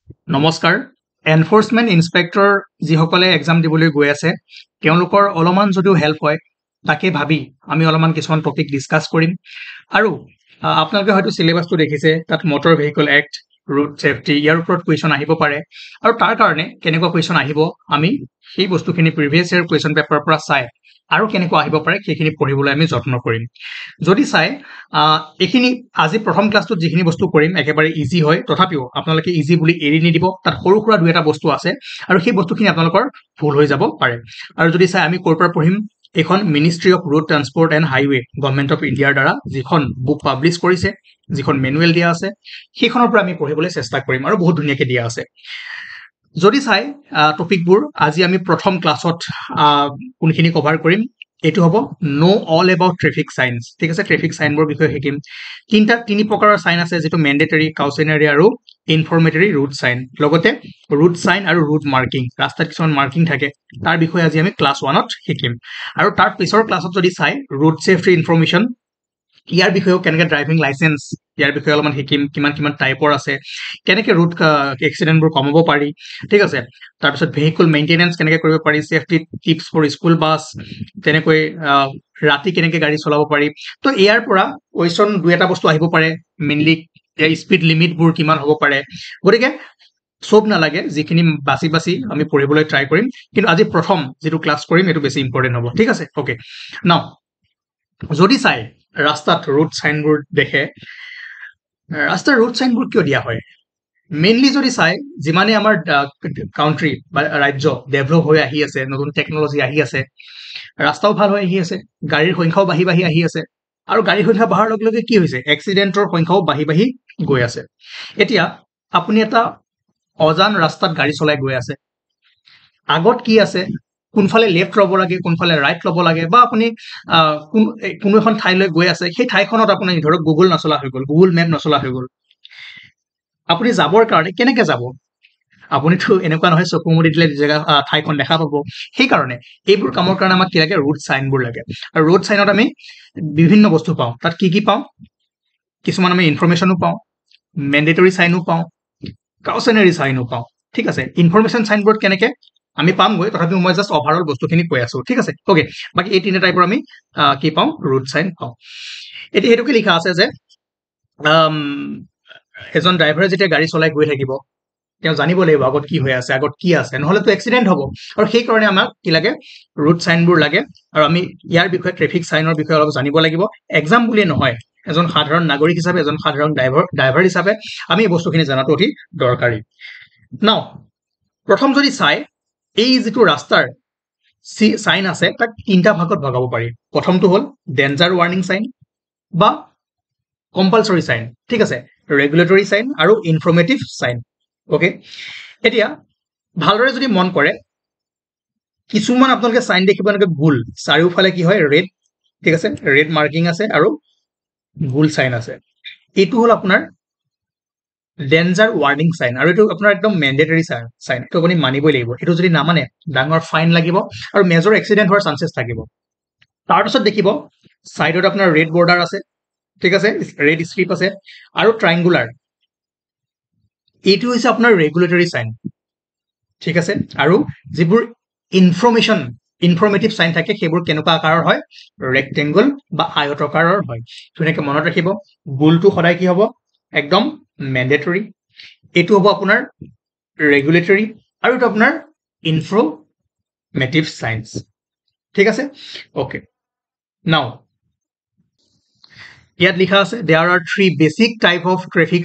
নমস্কাৰ enforcement inspector যিসকলে exam দিবলৈ গৈ আছে তেওঁলোকৰ অলপমান যদিও হেল্প হয় তাকে ভাবি আমি অলপমান কিছুমান টপিক ডিসকাস কৰিম আৰু আপোনালোকে হয়তো সিলেবাসটো দেখিছে তাত motor vehicle act road safety ইয়াৰ ওপৰত কুৱেশ্যন আহিব পাৰে আৰু তাৰ কাৰণে কেনেকুৱা কুৱেশ্যন আহিব আমি সেই বস্তুখিনি প্ৰিভিয়াস ইয়াৰ কুৱেশ্যন পেপাৰৰ পৰা চাই আৰু কেনেকুৱা আহিব পাৰে সেইখিনি পঢ়িবলৈ আমি যত্ন কৰিম যদি চাই এইখিনি আজি প্ৰথম ক্লাছটোত যিখিনি বস্তু কৰিম একেবাৰে ইজি হয় তথাপিও আপোনালোকে ইজি বুলি এৰি নিদিব তাত সৰু সুৰা দুই এটা বস্তু আছে আৰু সেই বস্তুখিনি আপোনালোকৰ ভুল হৈ যাব পাৰে আৰু যদি চাই আমি ক'ৰ পৰা পঢ়িম এখন ministry of road transport and highway government of ইণ্ডিয়াৰ দ্বাৰা যিখন বুক পাব্লিছ কৰিছে যিখন মেনুৱেল দিয়া আছে সেইখনৰ পৰা আমি পঢ়িবলৈ চেষ্টা কৰিম আৰু বহুত ধুনীয়াকৈ দিয়া আছে যদি চাই টপিকবোৰ আজি আমি প্ৰথম ক্লাছত কোনখিনি কভাৰ কৰিম এটো হ'ব নো অল এবাউট ট্ৰেফিক সাইন্স ঠিক আছে ট্ৰেফিক সাইনবোৰ বিষয়ে শিকিম তিনি প্ৰকাৰৰ সাইন আছে যেটো ম্যান্ডেটৰী কাউচেনাৰী আৰু ইনফৰমেটৰী ৰুট সাইন লগতে ৰুট সাইন আৰু ৰুট মাৰ্কিং ৰাস্তাত কিছুমান মাৰ্কিং থাকে তাৰ বিষয়ে আজি আমি ক্লাছ 1ত শিকিম আৰু তাৰ পিছৰ ক্লাছত যদি চাই ৰুট সেফটি ইনফৰমেশন ইয়াৰ বিষয়েও কেনেকৈ ড্ৰাইভিং লাইসেন্স ইয়াৰ বিষয়ে অলপমান শিকিম কিমান টাইপৰ আছে কেনেকৈ ৰুট এক্সিডেন্টবোৰ কমাব পাৰি ঠিক আছে তাৰপিছত ভেহিকল মেইনটেনেন্স কেনেকৈ কৰিব পাৰি safety tips for school bus তেনেকৈ ৰাতি কেনেকৈ গাড়ী চলাব পাৰি তো ইয়াৰ পৰা কোৱেশ্যন দুই এটা বস্তু আহিব পাৰে মেইনলি স্পীড লিমিটবোৰ কিমান হ'ব পাৰে গতিকে সব নালাগে যিখিনি বাছি আমি পঢ়িবলৈ ট্ৰাই কৰিম কিন্তু আজি প্ৰথম যেটো ক্লাছ কৰিম এটো বেছি ইম্পৰ্টেন্ট হ'ব ঠিক আছে ওকে নাও যদি চাই ৰাস্তাত ৰোড সাইনবোৰ দেখে ৰাস্তাৰ ৰোড সাইনবোৰ কিয় দিয়া হয় মেইনলি যদি চাই যিমানে আমাৰ কাউন্ট্ৰি বা ৰাজ্য ডেভেলপ হৈ আহি আছে নতুন টেকনলজি আহি আছে ৰাস্তাও ভাল হৈ আহি আছে গাড়ীৰ সংখ্যাও বাঢ়ি আহি আছে আৰু গাড়ীৰ সংখ্যা বঢ়াৰ লগে লগে কি হৈছে এক্সিডেন্টৰ সংখ্যাও বাঢ়ি গৈ আছে এতিয়া আপুনি এটা অজান ৰাস্তাত গাড়ী চলাই গৈ আছে আগত কি আছে কোনফালে লেফট ল'ব লাগে কোনফালে ৰাইট ল'ব লাগে বা আপুনি কোনো এখন ঠাইলৈ গৈ আছে সেই ঠাইখনত আপুনি ধৰক গুগল নচলা হৈ গ'ল গুগল মেপ নচলা হৈ গ'ল আপুনি যাবৰ কাৰণে কেনেকৈ যাব আপুনিতো এনেকুৱা নহয় চকু মুদি দিলে জেগা ঠাইখন দেখা পাব সেই কাৰণে এইবোৰ কামৰ কাৰণে আমাক কি লাগে ৰুট সাইনবোৰ লাগে আৰু ৰুট সাইনত আমি বিভিন্ন বস্তু পাওঁ তাত কি পাওঁ কিছুমান আমি ইনফৰমেশনো পাওঁ ম্যান্ডেটৰী সাইনো পাওঁ কাউচেনাৰী সাইনো পাওঁ ঠিক আছে ইনফৰমেশন সাইনবোৰ্ড কেনেকৈ আমি পামগৈ তথাপিও মই জাস্ট ওভাৰঅল বস্তুখিনি কৈ আছো ঠিক আছে ওকে বাকি এই তিনিটা টাইপৰ আমি কি পাওঁ ৰুট সাইন পাওঁ এতিয়া হেতুকে লিখা আছে যে এজন ড্ৰাইভাৰে যেতিয়া গাড়ী চলাই গৈ থাকিব তেওঁ জানিব লাগিব আগত কি হৈ আছে আগত কি আছে নহলেতো এক্সিডেন্ট হ'ব আৰু সেই কাৰণে আমাক কি লাগে ৰুট সাইনবোৰ লাগে আৰু আমি ইয়াৰ বিষয়ে ট্ৰেফিক সাইনৰ বিষয়ে অলপ জানিব লাগিব এক্সাম বুলি নহয় এজন সাধাৰণ নাগৰিক হিচাপে এজন সাধাৰণ ড্ৰাইভাৰ হিচাপে আমি এই বস্তুখিনি জানাটো অতি দৰকাৰী নাও প্ৰথম যদি চাই এই যেটো ৰাস্তাৰ সাইন আছে তাক তিনটা ভাগত ভগাব পাৰি প্ৰথমটো হ'ল ডেঞ্জাৰ ৱাৰ্নিং সাইন বা কম্পালসৰি সাইন ঠিক আছে ৰেগুলেটৰী সাইন আৰু ইনফৰমেটিভ সাইন ওকে এতিয়া ভালদৰে যদি মন কৰে কিছুমান আপোনালোকে সাইন দেখিব এনেকৈ গুল চাৰিওফালে কি হয় ৰেড ঠিক আছে ৰেড মাৰ্কিং আছে আৰু গুল সাইন আছে এইটো হ'ল আপোনাৰ ডেঞ্জাৰ ৱাৰ্নিং সাইন আৰু এইটো আপোনাৰ একদম ম্যান্ডেটৰী সাইন এইটো আপুনি মানিবই লাগিব এইটো যদি নামানে ডাঙৰ ফাইন লাগিব আৰু মেজৰ এক্সিডেন্ট হোৱাৰ চান্সেছ থাকিব তাৰপিছত দেখিব সাইডত আপোনাৰ ৰেড বৰ্ডাৰ আছে ঠিক আছে ৰেড স্ট্ৰিপ আছে আৰু ট্ৰায়াঙ্গুলাৰ এইটো হৈছে আপোনাৰ ৰেগুলেটৰী সাইন ঠিক আছে আৰু যিবোৰ ইনফৰমেটিভ সাইন থাকে সেইবোৰ কেনেকুৱা আকাৰৰ হয় ৰেক্টেংগল বা আয়তাকাৰৰ হয় ধুনীয়াকৈ মনত ৰাখিব গুলটো সদায় কি হ'ব একদম ম্যান্ডেটৰী এইটো হ'ব আপোনাৰ ৰেগুলেটৰী আৰু এইটো আপোনাৰ ইনফৰমেটিভ সাইন্স ঠিক আছে ওকে নাও ইয়াত লিখা আছে there are three basic type of traffic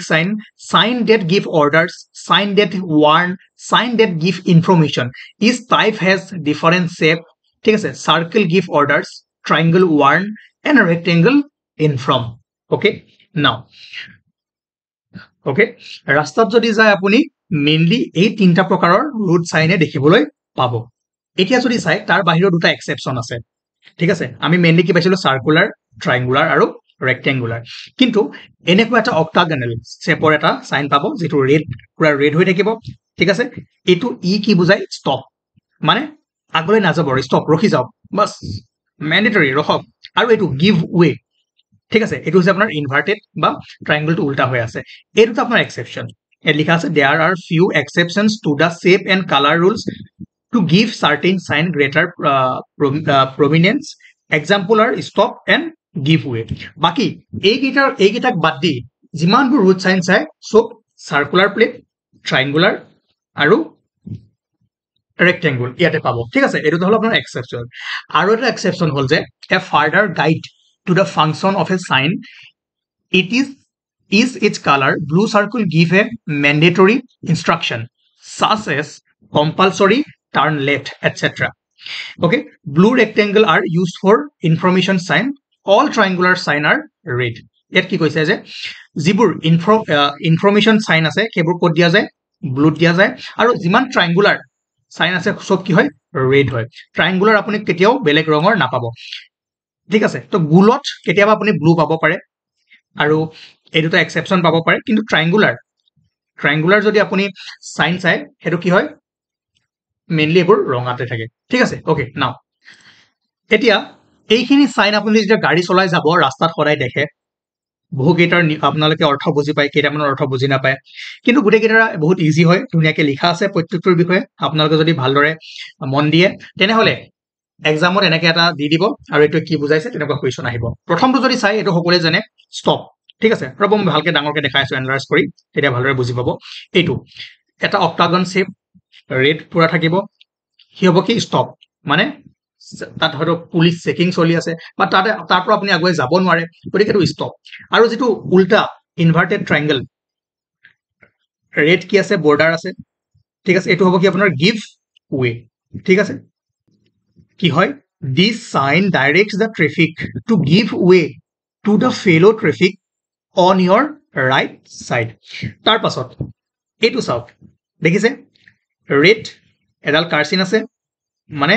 sign that give orders sign that warn sign that give information each type has different shape ঠিক আছে circle give orders triangle warn and rectangle inform okay now okay ৰাস্তাত যদি যায় আপুনি mainly এই তিনটা প্ৰকাৰৰ root সাইনে দেখিবলৈ পাব এতিয়া যদি চাই তাৰ বাহিৰৰ দুটা এক্সেপচন আছে ঠিক আছে আমি মেইনলি কি পাইছিলো সাৰ্কুলাৰ ট্ৰায়াঙ্গুলাৰ আৰু ৰেক্টেংগুলাৰ কিন্তু এনেকুৱা এটা অক্টাগনেল শেপৰ এটা সাইন পাব যেটো ৰেড পুৰা ৰেড হৈ থাকিব ঠিক আছে এটো ই কি বুজাই ষ্টপ মানে আগলৈ না যাব ষ্টপ ৰখি যাওক বাস ম্যান্ডেটৰী ৰখক আৰু এটো গিভ ৱে ঠিক আছে এটো হৈছে আপোনাৰ ইনভাৰ্টেড বা ট্ৰায়াঙ্গলটো উল্টা হৈ আছে এটো আপোনাৰ এক্সেপচন ইয়াত লিখা আছে there are few exceptions to the shape and color rules to give certain sign greater prominence. Example are stop and give way. বাকি এইকেইটাক বাদ দি যিমানবোৰ ৰুট চাইন চাই চব সাৰ্কুলাৰ প্লেট, ট্ৰাইংগুলাৰ আৰু rectangle ইয়াতে পাব ঠিক আছে এটো হল আপোনাৰ এক্সেপশন আৰু এটা এক্সেপশন হল যে a further guide to the function of a sign it is its color blue circle give a mandatory instruction such as compulsory turn left etc. Okay, blue rectangle are used for information sign, all triangular sign are red. ইয়াত কি কৈছে যে যিবোৰ information sign আছে কেবোৰ code দিয়া যায় blue দিয়া যায় আৰু যিমান ট্ৰায়াঙ্গুলাৰ সাইন আছে সব কি হয় ৰেড হয় ট্ৰায়াঙ্গুলাৰ আপুনি কেতিয়াও বেলেগ ৰঙৰ নাপাব ঠিক আছে তো গুলত কেতিয়াবা আপুনি ব্লু পাব পাৰে আৰু এই দুটা এক্সেপশন পাব পাৰে কিন্তু ট্ৰায়াঙ্গুলাৰ যদি আপুনি সাইন চাই হেতু কি হয় মেইনলি এবোৰ ৰঙাতে থাকে ঠিক আছে ওকে নাও এতিয়া এইখিনি সাইন আপুনি যেতিয়া গাড়ী চলাই যাব ৰাস্তাত সদায় দেখে বহু কেইটাৰ আপোনালোকে অৰ্থ বুজি পায় কেইটামানৰ অৰ্থ বুজি নাপায় কিন্তু গোটেই কেইটা বহুত ইজি হয় ধুনীয়াকৈ লিখা আছে প্ৰত্যেকটোৰ বিষয়ে আপোনালোকে যদি ভালদৰে মন দিয়ে তেনেহলে এক্সামত এনেকৈ এটা দি দিব আৰু এটো কি বুজাইছে তেনেকুৱা কোৱেশ্চন আহিব প্ৰথমটো যদি চাই এটো সকলোৱে জানে ষ্টপ ঠিক আছে ৰব মই ভালকৈ ডাঙৰকৈ দেখাই আছো এনালাইজ কৰি তেতিয়া ভালদৰে বুজি পাব এইটো এটা অক্টাগন শেপ ৰেড পুৰা থাকিব কি হ'ব কি ষ্টপ মানে তাত হয়তো পুলিচ চেকিং চলি আছে বা তাৰ পৰা আপুনি আগুৱাই যাব নোৱাৰে গতিকে এইটো ষ্টপ আৰু যেটো উল্টা ইনভাৰ্টেড ট্ৰায়াঙ্গল ৰেড কি আছে বৰ্ডাৰ আছে ঠিক আছে এইটো হ'ব কি আপোনাৰ গিভ ৱে ঠিক আছে কি হয় this sign directs the traffic to give way to the fellow traffic on your right side তাৰ পাছত এইটো চাওক দেখিছে ৰেড এডাল কাৰ্চিন আছে মানে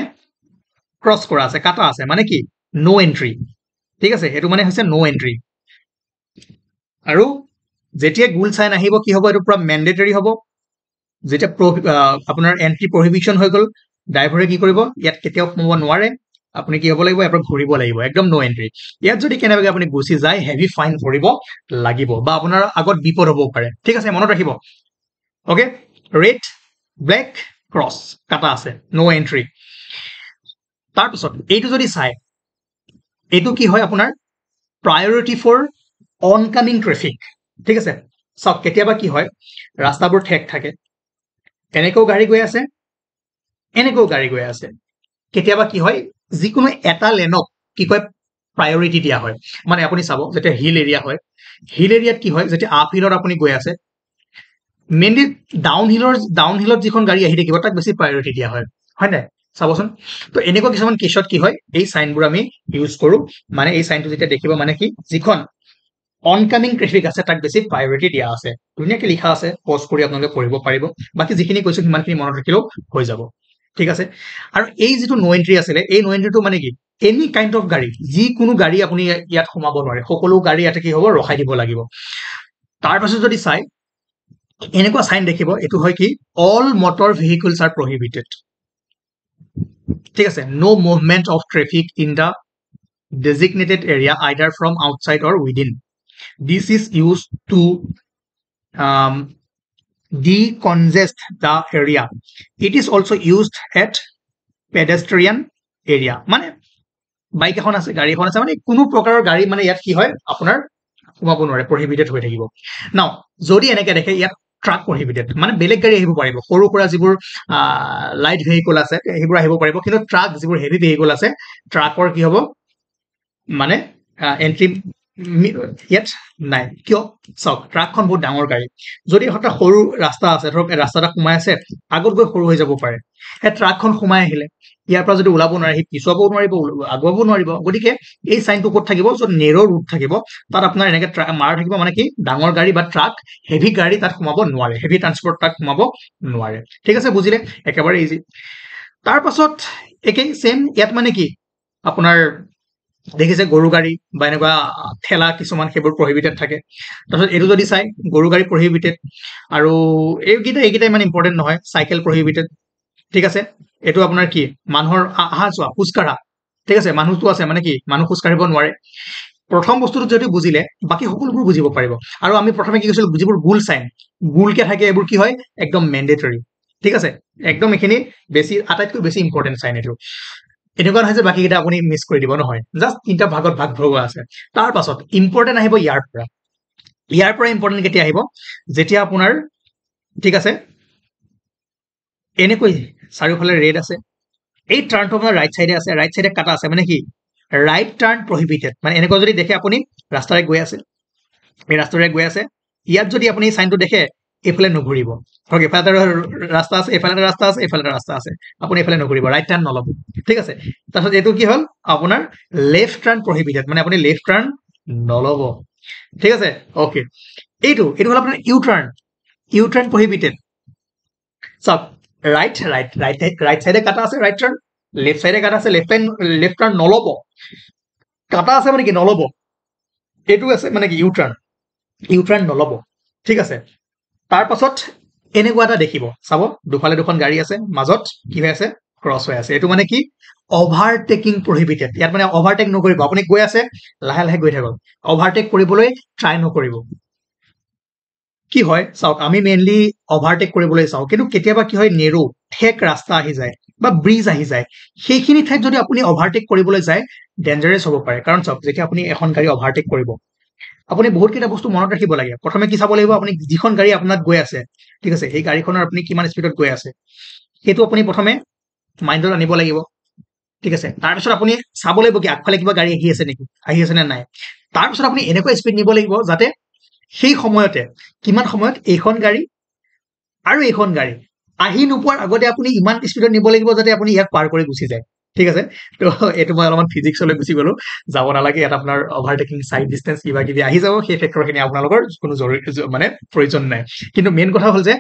ক্ৰস কৰা আছে কাটা আছে মানে কি নো এন্ট্ৰি ঠিক আছে এটো মানে হৈছে নো এন্ট্ৰি আৰু যেতিয়া গুল সাইন আহিব কি হ'ব এটো পুৰা ম্যান্ডেটৰি হ'ব যেতিয়া আপোনাৰ এন্ট্ৰি প্ৰহিবিশন হৈ গল ড্ৰাইভাৰে কি কৰিব ইয়াত কেতিয়াও সোমাব নোৱাৰে আপুনি কি হ'ব লাগিব এবাৰ ঘূৰিব লাগিব একদম নো এন্ট্ৰি ইয়াত যদি কেনেবাকৈ আপুনি গুচি যায় হেভি ফাইন ভৰিব লাগিব বা আপোনাৰ আগত বিপদ হ'ব পাৰে ঠিক আছে মনত ৰাখিব ওকে ৰেড ব্ল্যাক ক্ৰস কাটা আছে নো এন্ট্ৰি তাৰ পিছত এইটো যদি চাই এইটো কি হয় আপোনাৰ প্ৰায়োৰিটি ফৰ অনকামিং ট্ৰাফিক ঠিক আছে সব কেতিয়াবা কি হয় ৰাস্তাবোৰ ঠেক থাকে এনেকৈ গাড়ী গৈ আছে এনেকৈ গাড়ী গৈ আছে কেতিয়াবা কি হয় যিকোনো এটা লেনক কি কয় প্ৰায়োৰিটি দিয়া হয় মানে আপুনি চাব যেতিয়া হিল এৰিয়া হয় হিল এৰিয়াত কি হয় যেতিয়া আপ হিলত আপুনি গৈ আছে মেইনলি ডাউন হিলত যিখন গাড়ী আহি থাকিব তাক বেছি প্ৰায়োৰিটি দিয়া হয় হয় নাই চাবচোন তো এনেকুৱা কিছুমান কেছত কি হয় এই সাইনবোৰ আমি ইউজ কৰো মানে এই সাইনটো যেতিয়া দেখিব মানে কি যিখন অনকামিং ট্ৰাফিক আছে তাক বেছি প্ৰায়োৰিটি দিয়া আছে ধুনীয়াকৈ লিখা আছে পজ কৰি আপোনালোকে পঢ়িব পাৰিব বাকি যিখিনি কৈছো সিমানখিনি মনত ৰাখিলেও হৈ যাব ঠিক আছে আৰু এই যেটো নো এন্ট্ৰি আছিল এই নো এন্ট্ৰিটো মানে কি এনি কাইন্ড অফ গাড়ী যিকোনো গাড়ী আপুনি ইয়াত সোমাব নোৱাৰে সকলো গাড়ী ইয়াতে কি হ'ব ৰখাই দিব লাগিব তাৰ পাছত যদি চাই এনেকুৱা সাইন দেখিব এটো হয় কি all motor vehicles are prohibited ঠিক আছে no movement of traffic in the designated area either from outside or within this is used to decongest the area it is also used at pedestrian area মানে bike এখন আছে গাড়ী এখন আছে মানে কোনো প্ৰকাৰৰ গাড়ী মানে ইয়াত কি হয় আপোনাৰ সোমাব নোৱাৰে প্ৰহিবিটেড হৈ থাকিব নাও যদি এনেকৈ দেখে ইয়াত ট্ৰাক প্ৰহিবিটেড মানে বেলেগ গাড়ী আহিব পাৰিব সৰু কৰা যিবোৰ লাইট ভেহিকল আছে সেইবোৰ আহিব পাৰিব কিন্তু ট্ৰাক যিবোৰ হেভি ভেহিকল আছে ট্ৰাকৰ কি হ'ব মানে এন্ট্ৰি ইয়াত নাই কিয় চাওক ট্ৰাকখন বহুত ডাঙৰ গাড়ী যদি হঠাৎ সৰু ৰাস্তা আছে ধৰক ৰাস্তাটা সোমাই আছে আগত গৈ সৰু হৈ যাব পাৰে এই ট্ৰাকখন সোমাই আহিলে ইয়াৰ পৰা যদি ওলাব নোৱাৰে সি পিছুৱাবও নোৱাৰিব আগুৱাব নোৱাৰিব গতিকে এই সাইনটো ক'ত থাকিব য'ত নেৰ' ৰুট থাকিব তাত আপোনাৰ এনেকৈ মাৰ থাকিব মানে কি ডাঙৰ গাড়ী বা ট্ৰাক হেভি গাড়ী তাত সোমাব নোৱাৰে হেভি ট্ৰান্সপৰ্ট তাত সোমাব নোৱাৰে ঠিক আছে বুজিলে একেবাৰে ইজি তাৰ পাছত একেই সেম ইয়াত মানে কি আপোনাৰ দেখিছে গৰু গাড়ী বা এনেকুৱা ঠেলা কিছুমান সেইবোৰ প্ৰহিবিটেড থাকে তাৰপিছত এইটো যদি চাই গৰু গাড়ী প্ৰহিবিটেড আৰু এইকেইটা ইমান ইম্পৰ্টেণ্ট নহয় চাইকেল প্ৰহিবিটেড ঠিক আছে এইটো আপোনাৰ কি মানুহৰ আহা যোৱা খোজকাঢ়া ঠিক আছে মানুহটো আছে মানে কি মানুহ খোজ কাঢ়িব নোৱাৰে প্ৰথম বস্তুটো যদি বুজিলে বাকি সকলোবোৰ বুজিব পাৰিব আৰু আমি প্ৰথমে কি কৈছিল যিবোৰ গুল সাইন গুলকে থাকে এইবোৰ কি হয় একদম ম্যান্ডেটৰি ঠিক আছে একদম এখিনি বেছি আটাইতকৈ বেছি ইম্পৰ্টেন্ট সাইন এটো এনেকুৱা নহয় যে বাকিকেইটা আপুনি মিছ কৰি দিব নহয় জাস্ট তিনটা ভাগত ভাগ ভগোৱা আছে তাৰ পাছত ইম্পৰ্টেন্ট আহিব ইয়াৰ পৰা ইম্পৰ্টেন্ট কেতিয়া আহিব যেতিয়া আপোনাৰ ঠিক আছে এনেকৈ চাৰিওফালে ৰেড আছে এই টাৰ্ণটো আপোনাৰ ৰাইট সাইডে আছে ৰাইট সাইডে কাটা আছে মানে কি ৰাইট টাৰ্ণ প্ৰহিবিটেড মানে এনেকৈ যদি দেখে আপুনি ৰাস্তাৰে গৈ আছে এই ৰাস্তাৰে গৈ আছে ইয়াত যদি আপুনি সাইনটো দেখে এফালে নঘুৰিব ওকে এফালে ৰাস্তা আছে এফালে ৰাস্তা আছে এফালে ৰাস্তা আছে আপুনি এফালে নঘুৰিব ৰাইট টাৰ্ণ নলব ঠিক আছে তাৰপিছত এটো কি হল আপোনাৰ লেফট টাৰ্ণ প্ৰহিবিটেড মানে আপুনি লেফট টাৰ্ণ নলব ঠিক আছে ওকে এইটো হল আপোনাৰ ইউ টাৰ্ণ প্ৰহিবিটেড সব ৰাইট সাইডে কাটা আছে ৰাইট টাৰ্ণ লেফট সাইডে কাটা আছে লেফট টাৰ্ণ নলব কাটা আছে মানে কি নলব এটো আছে মানে কি ইউ টাৰ্ণ নলব ঠিক আছে তাৰ পাছত এনেকুৱা এটা দেখিব চাব দুফালে দুখন গাড়ী আছে মাজত কি হৈ আছে ক্ৰস হৈ আছে এটো মানে কি ওভাৰটেকিং প্ৰহিবিটেড ইয়াত মানে ওভাৰটেক নকৰিব আপুনি গৈ আছে লাহে লাহে গৈ থাকক ওভাৰটেক কৰিবলৈ ট্ৰাই নকৰিব কি হয় চাওক আমি মেইনলি ওভাৰটেক কৰিবলৈ চাও কিন্তু কেতিয়াবা কি হয় নেৰো ঠেক ৰাস্তা আহি যায় বা ব্ৰিজ আহি যায় সেইখিনি ঠাইত যদি আপুনি ওভাৰটেক কৰিবলৈ যায় ডেঞ্জাৰাছ হ'ব পাৰে কাৰণ চাওক যেতিয়া আপুনি এখন গাড়ী ওভাৰটেক কৰিব আপুনি বহুত কিটা বস্তু মনত ৰাখিব লাগে প্ৰথমে কি চাব লাগিব আপুনি যিখন গাড়ী আপোনাত গৈ আছে ঠিক আছে এই গাড়ীখনৰ আপুনি কিমান স্পিডত গৈ আছে হেতু আপুনি প্ৰথমে মাইন্ডত আনিব লাগিব ঠিক আছে তাৰ পিছত আপুনি চাব লাগিব কি আগফালে কিবা গাড়ী আহি আছে নে নাই তাৰ পিছত আপুনি এনেকুৱা স্পিড নিব লাগিব যাতে সেই সময়তে কিমান সময়ত এইখন গাড়ী আৰু এইখন গাড়ী আহি নোপোৱাৰ আগতে আপুনি ইমান স্পিডত নিব লাগিব যাতে আপুনি ইয়াক পাৰ কৰি গুচি যায় ঠিক আছে তো এটো মই অলপমান ফিজিক্সলৈ গুচি গলো যাব নালাগে এটা আপোনাৰ ওভাৰটেকিং সাইড ডিসটেন্স কিবা কিবি আহি যাব সেই ফেক্টৰখিনি আপোনালোকৰ কোনো জৰুৰী মানে প্ৰয়োজন নাই কিন্তু মেইন কথা হল যে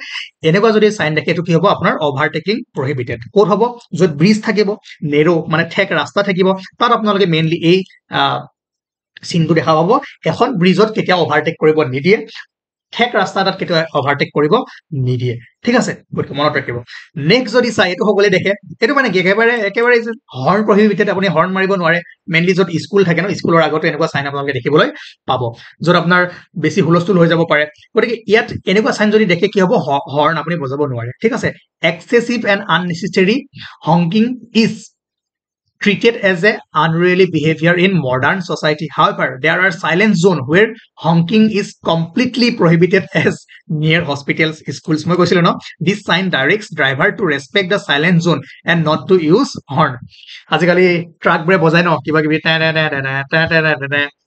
এনেকুৱা যদি সাইন দেখে এটো কি হ'ব আপোনাৰ ওভাৰটেকিং প্ৰহিবিটেড কোড হ'ব যত ব্ৰিজ থাকিব নেৰো মানে ঠেক ৰাস্তা থাকিব তাত আপোনালোকে মেইনলি এই সিনটো দেখা পাব এখন ব্ৰিজত কেতিয়া ওভাৰটেক কৰিব নিদিয়ে ঠেক ৰাস্তা তাত কেতিয়া ওভাৰটেক কৰিব নিদিয়ে ঠিক আছে গতিকে মনত ৰাখিব নেক্সট যদি চাই এটো সকলে দেখে এটো মানে একেবাৰে হৰ্ন প্ৰহিবিটেড আপুনি হৰ্ন মাৰিব নোৱাৰে মেইনলি যত স্কুল থাকে ন স্কুলৰ আগতে এনেকুৱা সাইন আপোনালোকে দেখিবলৈ পাব যত আপোনাৰ বেছি হুলস্থুল হৈ যাব পাৰে গতিকে ইয়াত এনেকুৱা সাইন যদি দেখে কি হ'ব হৰ্ন আপুনি বজাব নোৱাৰে ঠিক আছে excessive and unnecessary honking is treated as a unruly behavior in modern society. However, there are silent zones where honking is completely prohibited as near hospitals, schools. মই কৈছিলো ন this sign directs driver to respect the silent zone and not to use horn. আজিকালি truck ব্ৰে বজায় ন কিবা কিবি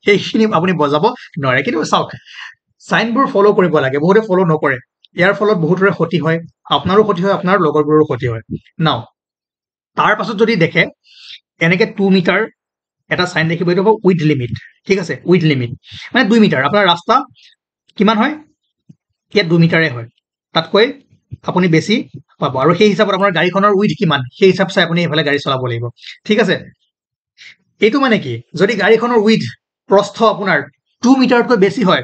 সেইখিনি আপুনি বজাব নোৱাৰে কিন্তু চাওক সাইনবোৰ ফলো কৰিব লাগে বহুতে ফলো নকৰে ইয়াৰ ফলত বহুতৰে ক্ষতি হয় আপোনাৰো ক্ষতি হয় আপোনাৰ লগৰবোৰৰো ক্ষতি হয় নাও তাৰ পাছত যদি দেখে এনেকে 2 মিটাৰ এটা সাইন দেখিব এটো উইথ লিমিট ঠিক আছে উইথ লিমিট মানে 2 মিটাৰ আপোনাৰ ৰাস্তা কিমান হয় ইয়াত 2 মিটাৰে হয় তাতকৈ আপুনি বেছি পাব আৰু সেই হিচাপত আপোনাৰ গাড়ীখনৰ উইথ কিমান সেই হিচাপ চাই আপুনি এফালে গাড়ী চলাব লাগিব ঠিক আছে এটো মানে কি যদি গাড়ীখনৰ উইথ প্ৰস্থ আপোনাৰ 2 মিটাৰতকৈ বেছি হয়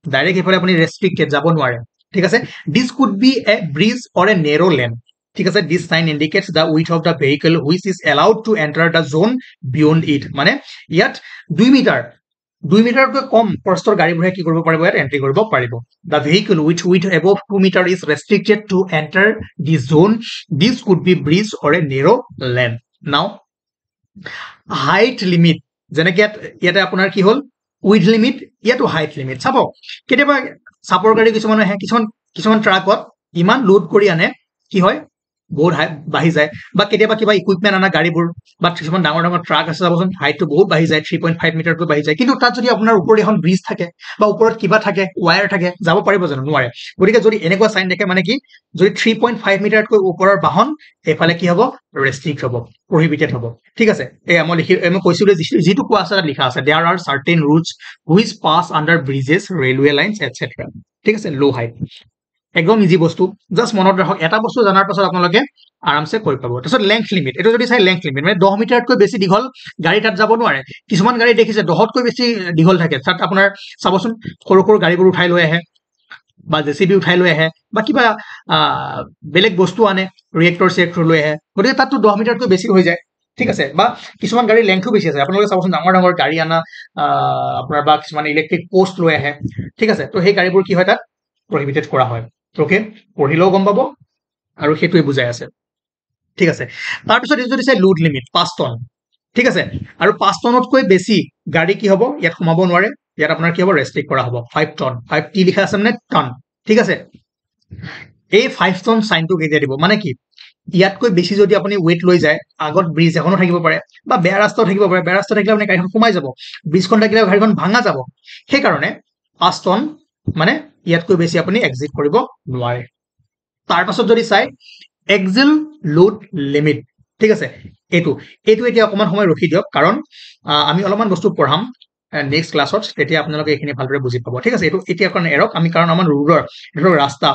ডাইৰেক্ট এফালে আপুনি ৰেষ্ট্ৰিক্টেড যাব নোৱাৰে ঠিক আছে this could be a bridge or a narrow lane ঠিক আছে this sign indicates the width of the vehicle which is allowed to enter the zone beyond it মানে ইয়াত 2 মিটাৰকৈ কম প্ৰস্থৰ গাড়ীবোৰে কি কৰিব পাৰিব ইয়াত এন্ট্ৰি কৰিব পাৰিব the vehicle with width above 2 meter is restricted to enter the zone this could be bridge or a narrow lane now height limit যেনেকৈ ইয়াতে আপোনাৰ কি হল উইথ লিমিট ইয়াতো হাইট লিমিট চাব কেতিয়াবা সাপৰ গাড়ী কিছুমান আহে কিছুমান ট্ৰাকত ইমান লোড কৰি আনে কি হয় বহুত বাঢ়ি যায় বা কেতিয়াবা কিবা ইকুইপমেন্ট আনা গাড়ীবোৰ বা কিছুমান ডাঙৰ ট্ৰাক আছে যাবচোন হাইটটো বহুত বাঢ়ি যায় 3.5 মিটাৰকৈ বাঢ়ি যায় কিন্তু তাত যদি আপোনাৰ ওপৰত এখন ব্ৰিজ থাকে বা ওপৰত কিবা থাকে ওয়্যাৰ থাকে যাব পাৰিব জানো নোৱাৰে গতিকে যদি এনেকুৱা সাইন দেখে মানে কি যদি 3.5 মিটাৰকৈ ওপৰৰ বাহন এফালে কি হ'ব ৰেষ্ট্ৰিক্ট হ'ব prohibited হ'ব ঠিক আছে মই কৈছিলো যেটো কোৱা আছে লিখা আছে there are certain routes which pass under bridges railway lines etc ঠিক আছে লো হাইট একদম ইজি বস্তু জাস্ট মনত ৰাখক এটা বস্তু জানাৰ পাছত আপোনালোকে আৰামসে কৰি পাব তাৰছত লেংথ লিমিট এটো যদি চাই লেংথ লিমিট মানে 10 মিটাৰতকৈ বেছি দীঘল গাড়ী তাত যাব নোৱাৰে কিছুমান গাড়ী দেখিছে 10তকৈ বেছি দীঘল থাকে তাত আপোনাৰ চাবচোন সৰু সৰু গাড়ীবোৰ উঠাই লৈ আহে বা জেসিবি উঠাই লৈ আহে বা কিবা বেলেগ বস্তু আনে ৰিয়েক্টৰ লৈ আহে গতিকে তাতটো 10 মিটাৰতকৈ বেছি হৈ যায় ঠিক আছে, বা কিছুমান গাড়ীৰ লেংথো বেছি আছে, আপোনালোকে চাবচোন ডাঙৰ ডাঙৰ গাড়ী আনা আপোনাৰ বা কিছুমান ইলেক্ট্ৰিক পোষ্ট লৈ আহে, ঠিক আছে, তো সেই গাড়ীবোৰ কি হয় তাত প্ৰহিবিটেড কৰা হয়। অ'কে, পঢ়িলেও গম পাব আৰু সেইটোৱে বুজাই আছে, ঠিক আছে। তাৰপিছত এইটো দিছে লোড লিমিট 5 টন, ঠিক আছে, আৰু 5 টনতকৈ বেছি গাড়ী কি হ'ব ইয়াত সোমাব নোৱাৰে, ইয়াত আপোনাৰ কি হ'ব ৰেষ্ট্ৰিক্ট কৰা হ'ব 5 টন, 5 টি লিখা আছে মানে টন, ঠিক আছে। এই 5 টন চাইনটো কেতিয়া দিব, মানে কি ইয়াতকৈ বেছি যদি আপুনি ৱেইট লৈ যায়, আগত ব্ৰিজ এখনো থাকিব পাৰে বা বেয়া ৰাস্তাও থাকিব পাৰে, বেয়া ৰাস্তা থাকিলে আপুনি গাড়ীখন সোমাই যাব, ব্ৰিজখন থাকিলে গাড়ীখন ভাঙা যাব, সেইকাৰণে 5 টন মানে ইয়াতকৈ বেছি আপুনি এক্সিট কৰিব নোৱাৰে। তাৰ পাছত যদি চাই এক্সিল লোড লিমিট, ঠিক আছে, এইটো এতিয়া অকমান সময় ৰখি দিয়ক, কাৰণ আমি অলপমান বস্তু পঢ়াম নেক্সট ক্লাছত, তেতিয়া আপোনালোকে এইখিনি ভালদৰে বুজি পাব, ঠিক আছে। এইটো এতিয়া কাৰণে এৰক, আমি কাৰণ আমাৰ ৰোডৰ ধৰক ৰাস্তা,